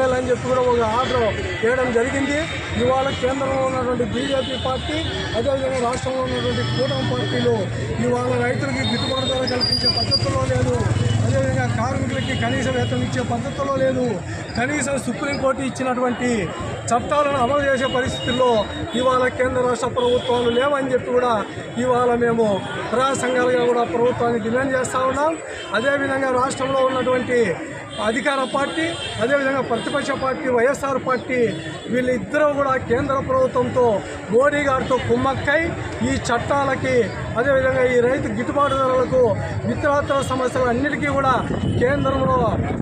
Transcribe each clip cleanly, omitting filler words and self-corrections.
చేయాలని చెప్పి కూడా ఒక ఆర్డర్ వేయడం జరిగింది. ఇవాళ కేంద్రంలో ఉన్నటువంటి బీజేపీ పార్టీ, అదేవిధంగా రాష్ట్రంలో ఉన్నటువంటి కూటమి పార్టీలు ఇవాళ రైతులకి గిట్టుబాటు ధర కల్పించే పద్ధతుల్లో లేదు, అదేవిధంగా కార్మికులకి కనీస వేతనం ఇచ్చే పద్ధతుల్లో లేదు, కనీసం సుప్రీంకోర్టు ఇచ్చినటువంటి చట్టాలను అమలు చేసే పరిస్థితుల్లో ఇవాళ కేంద్ర రాష్ట్ర ప్రభుత్వాలు లేవని చెప్పి కూడా ఇవాళ మేము ప్రజా సంఘాలుగా కూడా ప్రభుత్వాన్ని డిమాండ్ చేస్తూ ఉన్నాం. అదేవిధంగా రాష్ట్రంలో ఉన్నటువంటి అధికార పార్టీ, అదేవిధంగా ప్రతిపక్ష పార్టీ వైఎస్ఆర్ పార్టీ వీళ్ళిద్దరూ కూడా కేంద్ర ప్రభుత్వంతో మోడీ గారితో కుమ్మక్కై ఈ చట్టాలకి, అదేవిధంగా ఈ రైతు గిట్టుబాటు ధరలకు, ఇతరత్ర సమస్యలు అన్నిటికీ కూడా కేంద్రంలో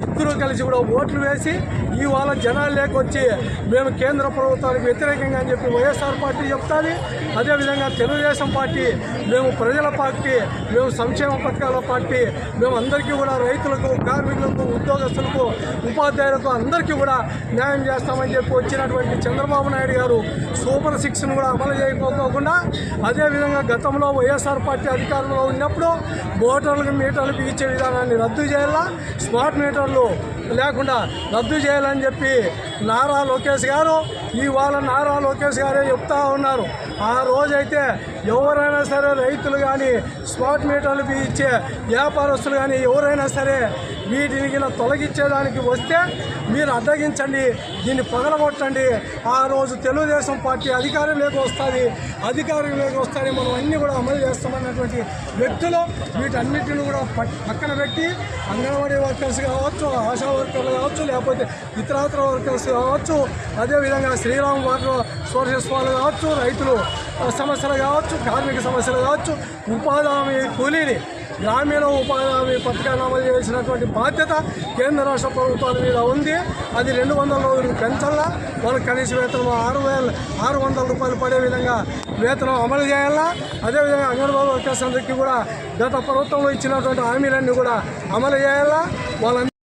ఇద్దరూ కలిసి కూడా ఓట్లు వేసి ఇవాళ జనాలు లేకొచ్చి మేము కేంద్ర ప్రభుత్వానికి వ్యతిరేకంగా అని చెప్పి వైఎస్ఆర్ పార్టీ చెప్తాది. అదేవిధంగా తెలుగుదేశం పార్టీ మేము ప్రజల పార్టీ, మేము సంక్షేమ పథకాల పార్టీ, మేము అందరికీ కూడా రైతులకు, కార్మికులకు, ఉద్యోగస్తులకు, ఉపాధ్యాయులకు అందరికీ కూడా న్యాయం చేస్తామని చెప్పి వచ్చినటువంటి చంద్రబాబు నాయుడు గారు సూపర్ 6ను కూడా అమలు చేయకపోకుండా, అదేవిధంగా గతంలో వైఎస్ఆర్ పార్టీ అధికారంలో ఉన్నప్పుడు మోటార్లకు మీటర్లకు ఇచ్చే విధానాన్ని రద్దు చేయాలా, స్మార్ట్ మీటర్లు లేకుండా రద్దు చేయాలని చెప్పి నారా లోకేష్ గారు ఇవాళ నారా లోకేష్ గారే చెప్తా ఉన్నారు. ఆ రోజైతే ఎవరైనా సరే రైతులు కానీ, స్మార్ట్ మీటర్లు ఇచ్చే వ్యాపారస్తులు కానీ ఎవరైనా సరే వీటిని తొలగించేదానికి వస్తే మీరు అడ్డగించండి, దీన్ని పగలగొట్టండి. ఆ రోజు తెలుగుదేశం పార్టీ అధికారంలోకి వస్తుంది, మనం అన్నీ కూడా అమలు చేస్తామన్నటువంటి వ్యక్తులు వీటన్నిటిని కూడా పక్కన పెట్టి అంగన్వాడీ వర్కర్స్ కావచ్చు, ఆశా వర్కర్లు కావచ్చు, లేకపోతే ఇతరత్ర వర్కర్స్ కావచ్చు, అదేవిధంగా శ్రీరామ్ వాటర్ సోర్సెస్ వాళ్ళు కావచ్చు, రైతులు సమస్యలు కావచ్చు, కార్మిక సమస్యలు కావచ్చు, ఉపాధి హామీ కూలీని, గ్రామీణ ఉపాధి హామీ పథకాన్ని అమలు చేసినటువంటి బాధ్యత కేంద్ర రాష్ట్ర ప్రభుత్వాల మీద ఉంది. అది 200 రోజులు పెంచాలా, వాళ్ళకి కనీస వేతనం 6,600 రూపాయలు పడే విధంగా వేతనం అమలు చేయాలా. అదేవిధంగా అంగన్వాడీ వర్కర్స్ అందరికీ కూడా గత ప్రభుత్వంలో ఇచ్చినటువంటి హామీలన్నీ కూడా అమలు చేయాలా. వాళ్ళ